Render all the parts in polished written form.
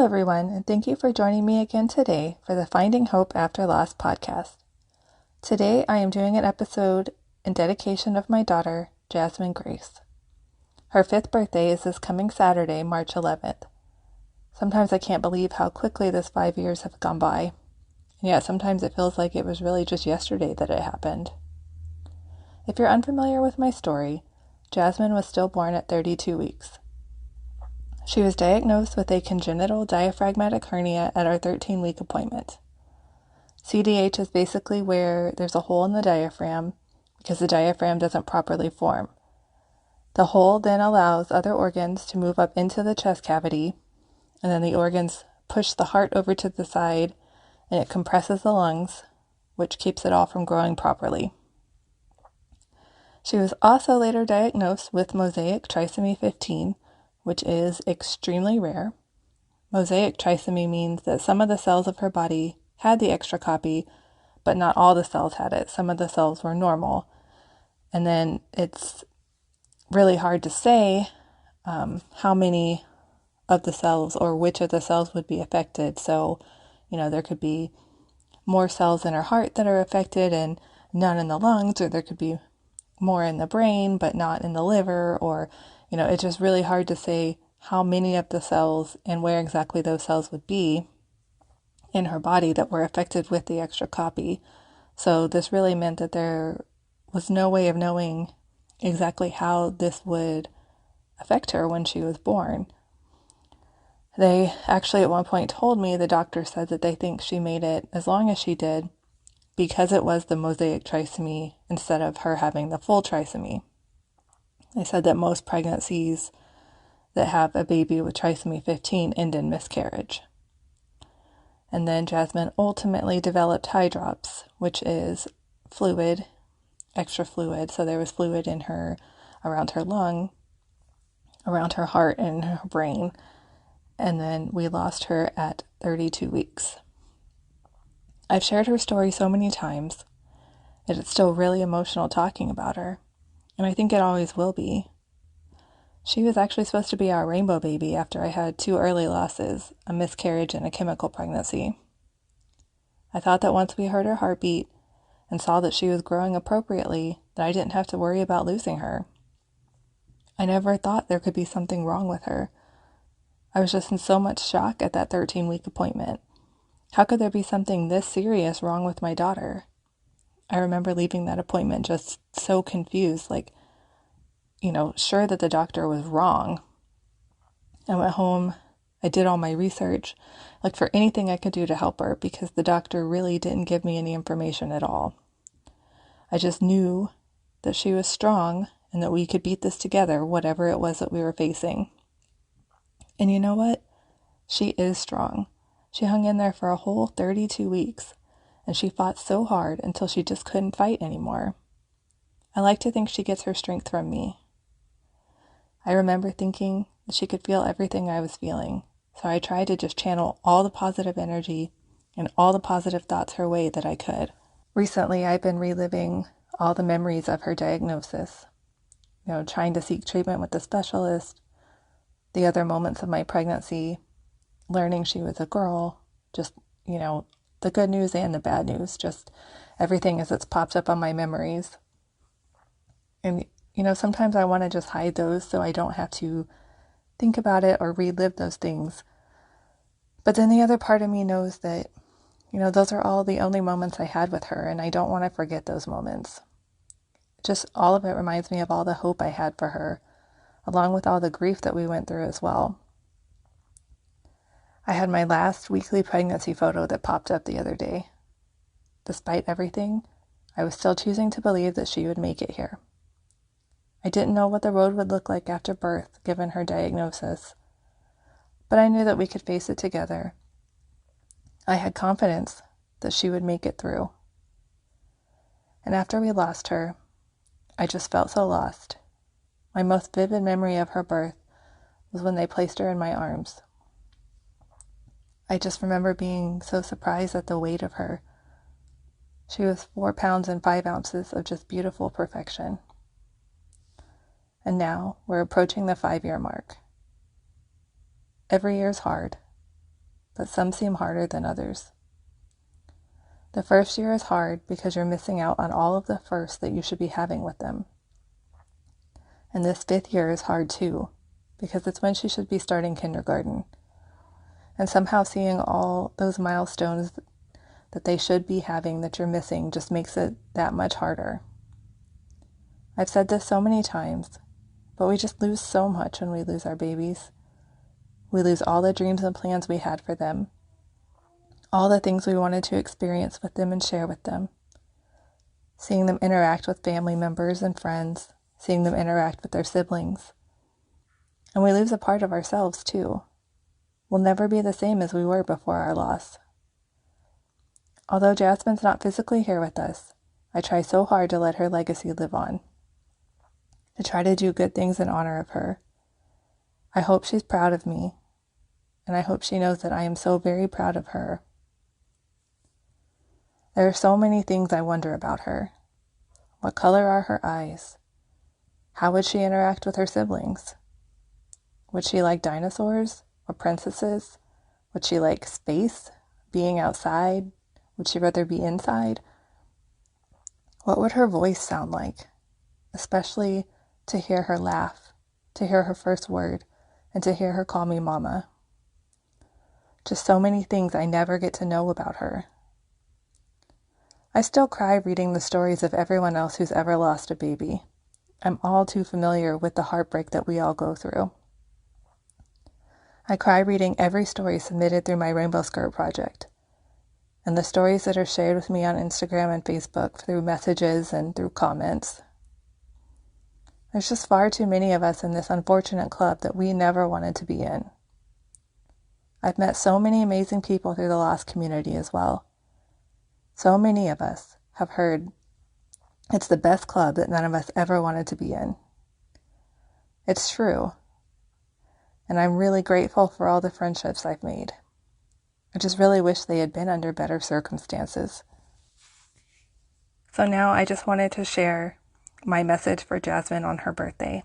Hello, everyone, and thank you for joining me again today for the Finding Hope After Loss podcast. Today, I am doing an episode in dedication of my daughter, Jasmine Grace. Her 5th birthday is this coming Saturday, March 11th. Sometimes I can't believe how quickly this 5 years have gone by, and yet sometimes it feels like it was really just yesterday that it happened. If you're unfamiliar with my story, Jasmine was stillborn at 32 weeks. She was diagnosed with a congenital diaphragmatic hernia at our 13-week appointment. CDH is basically where there's a hole in the diaphragm because the diaphragm doesn't properly form. The hole then allows other organs to move up into the chest cavity, and then the organs push the heart over to the side, and it compresses the lungs, which keeps it all from growing properly. She was also later diagnosed with mosaic trisomy 15, which is extremely rare. Mosaic trisomy means that some of the cells of her body had the extra copy, but not all the cells had it. Some of the cells were normal. And then it's really hard to say how many of the cells or which of the cells would be affected. So, there could be more cells in her heart that are affected and none in the lungs, or there could be more in the brain, but not in the liver, or it's just really hard to say how many of the cells and where exactly those cells would be in her body that were affected with the extra copy. So this really meant that there was no way of knowing exactly how this would affect her when she was born. They actually at one point told me, the doctor said that they think she made it as long as she did because it was the mosaic trisomy instead of her having the full trisomy. They said that most pregnancies that have a baby with trisomy 15 end in miscarriage. And then Jasmine ultimately developed hydrops, which is fluid, extra fluid. So there was fluid in her, around her lung, around her heart, and her brain. And then we lost her at 32 weeks. I've shared her story so many times that it's still really emotional talking about her. And I think it always will be. She was actually supposed to be our rainbow baby after I had 2 early losses, a miscarriage and a chemical pregnancy. I thought that once we heard her heartbeat and saw that she was growing appropriately, that I didn't have to worry about losing her. I never thought there could be something wrong with her. I was just in so much shock at that 13-week appointment. How could there be something this serious wrong with my daughter? I remember leaving that appointment just so confused, sure that the doctor was wrong. I went home, I did all my research, for anything I could do to help her, because the doctor really didn't give me any information at all. I just knew that she was strong and that we could beat this together, whatever it was that we were facing. And you know what? She is strong. She hung in there for a whole 32 weeks. And she fought so hard until she just couldn't fight anymore. I like to think she gets her strength from me. I remember thinking that she could feel everything I was feeling, so I tried to just channel all the positive energy and all the positive thoughts her way that I could. Recently, I've been reliving all the memories of her diagnosis, trying to seek treatment with the specialist, the other moments of my pregnancy, learning she was a girl, just, the good news and the bad news, just everything as it's popped up on my memories. And, sometimes I want to just hide those so I don't have to think about it or relive those things. But then the other part of me knows that, those are all the only moments I had with her, and I don't want to forget those moments. Just all of it reminds me of all the hope I had for her, along with all the grief that we went through as well. I had my last weekly pregnancy photo that popped up the other day. Despite everything, I was still choosing to believe that she would make it here. I didn't know what the road would look like after birth, given her diagnosis, but I knew that we could face it together. I had confidence that she would make it through. And after we lost her, I just felt so lost. My most vivid memory of her birth was when they placed her in my arms. I just remember being so surprised at the weight of her. She was 4 pounds and 5 ounces of just beautiful perfection. And now we're approaching the 5-year mark. Every year is hard, but some seem harder than others. The first year is hard because you're missing out on all of the firsts that you should be having with them. And this 5th year is hard too, because it's when she should be starting kindergarten. And somehow seeing all those milestones that they should be having that you're missing just makes it that much harder. I've said this so many times, but we just lose so much when we lose our babies. We lose all the dreams and plans we had for them, all the things we wanted to experience with them and share with them. Seeing them interact with family members and friends, seeing them interact with their siblings. And we lose a part of ourselves too. We'll never be the same as we were before our loss. Although Jasmine's not physically here with us, I try so hard to let her legacy live on. To try to do good things in honor of her. I hope she's proud of me, and I hope she knows that I am so very proud of her. There are so many things I wonder about her. What color are her eyes? How would she interact with her siblings? Would she like dinosaurs or princesses? Would she like space, being outside? Would she rather be inside? What would her voice sound like? Especially to hear her laugh, to hear her first word, and to hear her call me mama. Just so many things I never get to know about her. I still cry reading the stories of everyone else who's ever lost a baby. I'm all too familiar with the heartbreak that we all go through. I cry reading every story submitted through my Rainbow Skirt project, and the stories that are shared with me on Instagram and Facebook through messages and through comments. There's just far too many of us in this unfortunate club that we never wanted to be in. I've met so many amazing people through the lost community as well. So many of us have heard it's the best club that none of us ever wanted to be in. It's true. And I'm really grateful for all the friendships I've made. I just really wish they had been under better circumstances. So now I just wanted to share my message for Jasmine on her birthday.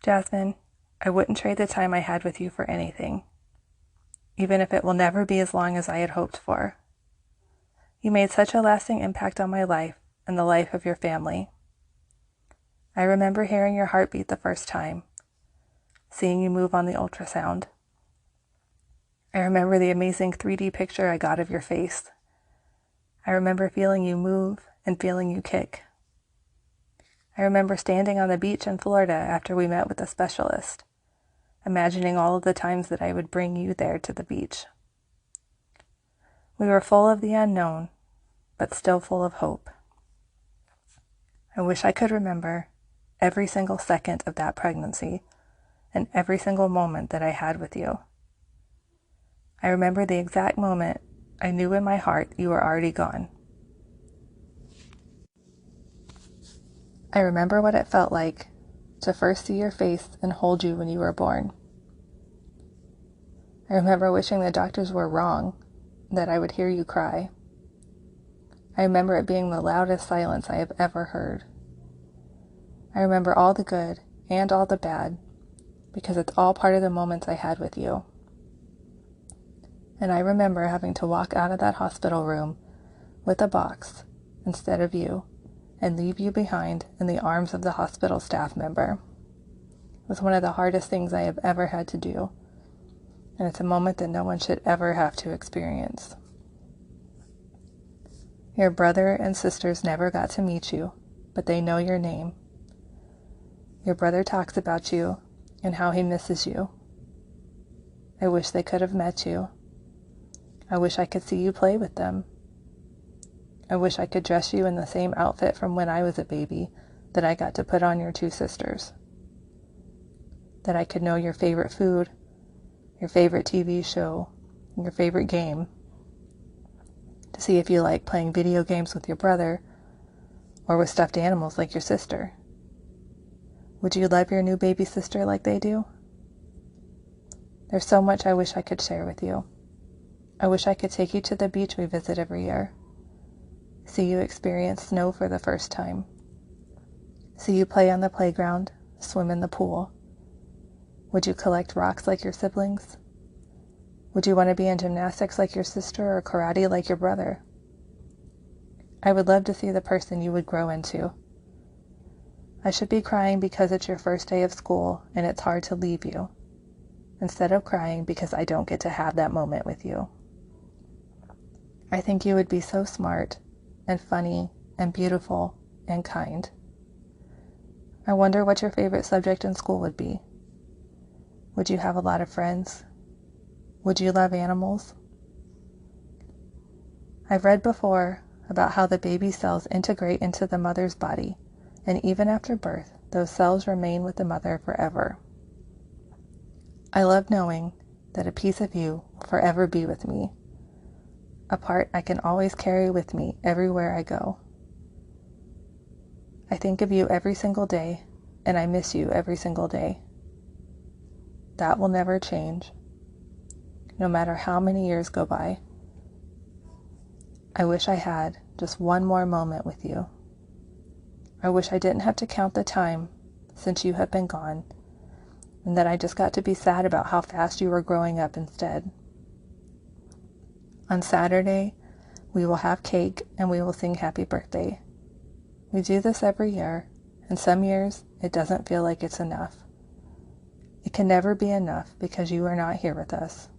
Jasmine, I wouldn't trade the time I had with you for anything, even if it will never be as long as I had hoped for. You made such a lasting impact on my life and the life of your family. I remember hearing your heartbeat the first time, seeing you move on the ultrasound. I remember the amazing 3D picture I got of your face. I remember feeling you move and feeling you kick. I remember standing on the beach in Florida after we met with a specialist, imagining all of the times that I would bring you there to the beach. We were full of the unknown, but still full of hope. I wish I could remember every single second of that pregnancy and every single moment that I had with you. I remember the exact moment I knew in my heart you were already gone. I remember what it felt like to first see your face and hold you when you were born. I remember wishing the doctors were wrong, that I would hear you cry. I remember it being the loudest silence I have ever heard. I remember all the good and all the bad, because it's all part of the moments I had with you. And I remember having to walk out of that hospital room with a box instead of you, and leave you behind in the arms of the hospital staff member. It was one of the hardest things I have ever had to do, and it's a moment that no one should ever have to experience. Your brother and sisters never got to meet you, but they know your name. Your brother talks about you and how he misses you. I wish they could have met you. I wish I could see you play with them. I wish I could dress you in the same outfit from when I was a baby that I got to put on your two sisters. That I could know your favorite food, your favorite TV show, your favorite game. To see if you like playing video games with your brother or with stuffed animals like your sister. Would you love your new baby sister like they do? There's so much I wish I could share with you. I wish I could take you to the beach we visit every year. See you experience snow for the first time. See you play on the playground, swim in the pool. Would you collect rocks like your siblings? Would you want to be in gymnastics like your sister or karate like your brother? I would love to see the person you would grow into. I should be crying because it's your first day of school and it's hard to leave you, instead of crying because I don't get to have that moment with you. I think you would be so smart and funny and beautiful and kind. I wonder what your favorite subject in school would be. Would you have a lot of friends? Would you love animals? I've read before about how the baby cells integrate into the mother's body, and even after birth, those cells remain with the mother forever. I love knowing that a piece of you will forever be with me, a part I can always carry with me everywhere I go. I think of you every single day, and I miss you every single day. That will never change, no matter how many years go by. I wish I had just one more moment with you. I wish I didn't have to count the time since you have been gone, and that I just got to be sad about how fast you were growing up instead. On Saturday, we will have cake and we will sing happy birthday. We do this every year, and some years it doesn't feel like it's enough. It can never be enough because you are not here with us.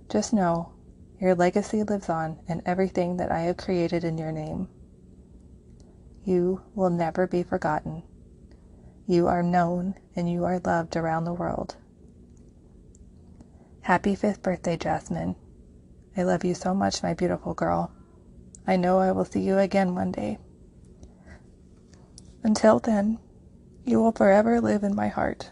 Just know your legacy lives on in everything that I have created in your name. You will never be forgotten. You are known and you are loved around the world. Happy 5th birthday, Jasmine. I love you so much, my beautiful girl. I know I will see you again one day. Until then, you will forever live in my heart.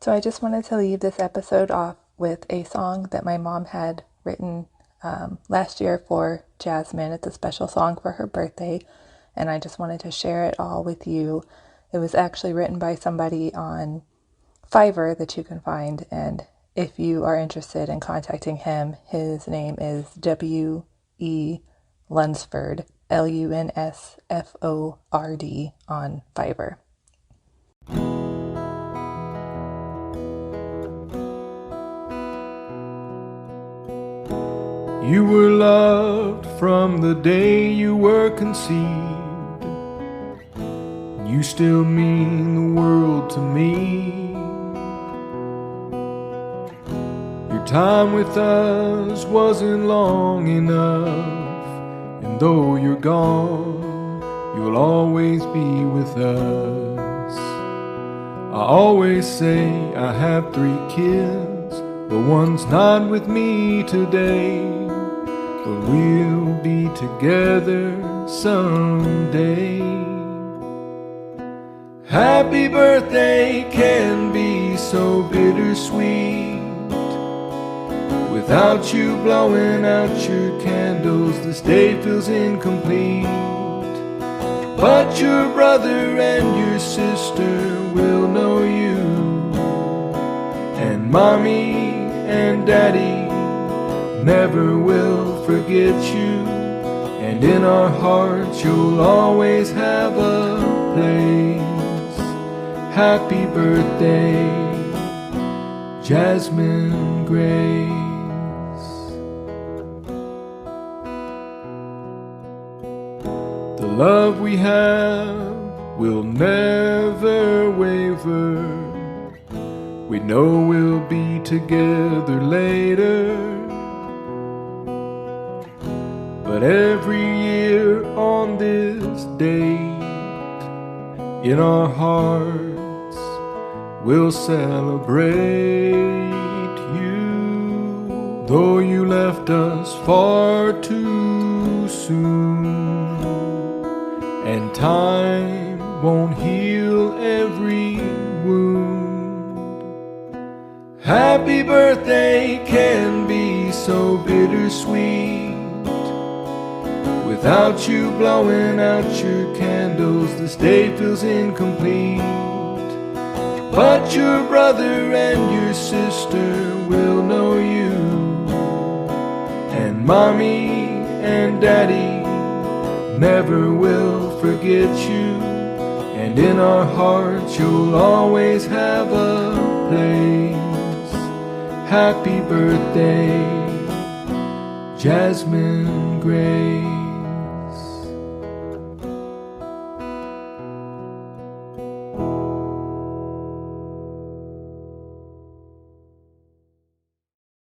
So I just wanted to leave this episode off with a song that my mom had written last year for Jasmine. It's a special song for her birthday, and I just wanted to share it all with you. It was actually written by somebody on Fiverr that you can find, and if you are interested in contacting him, his name is W.E. Lunsford, Lunsford on Fiverr. You were loved from the day you were conceived. You still mean the world to me. Your time with us wasn't long enough, and though you're gone, you'll always be with us. I always say I have 3 kids, but one's not with me today. But we'll be together someday. Happy birthday can be so bittersweet. Without you blowing out your candles, this day feels incomplete. But your brother and your sister will know you, and mommy and daddy never will forget you. And in our hearts you'll always have a place. Happy birthday, Jasmine Grace. The love we have will never waver. We know we'll be together later. But every year on this date, in our hearts we'll celebrate you. Though you left us far too soon, and time won't heal every wound. Happy birthday can be so bittersweet. Without you blowing out your candles, this day feels incomplete. But your brother and your sister will know you, and mommy and daddy never will forget you. And in our hearts you'll always have a place. Happy birthday, Jasmine Grace.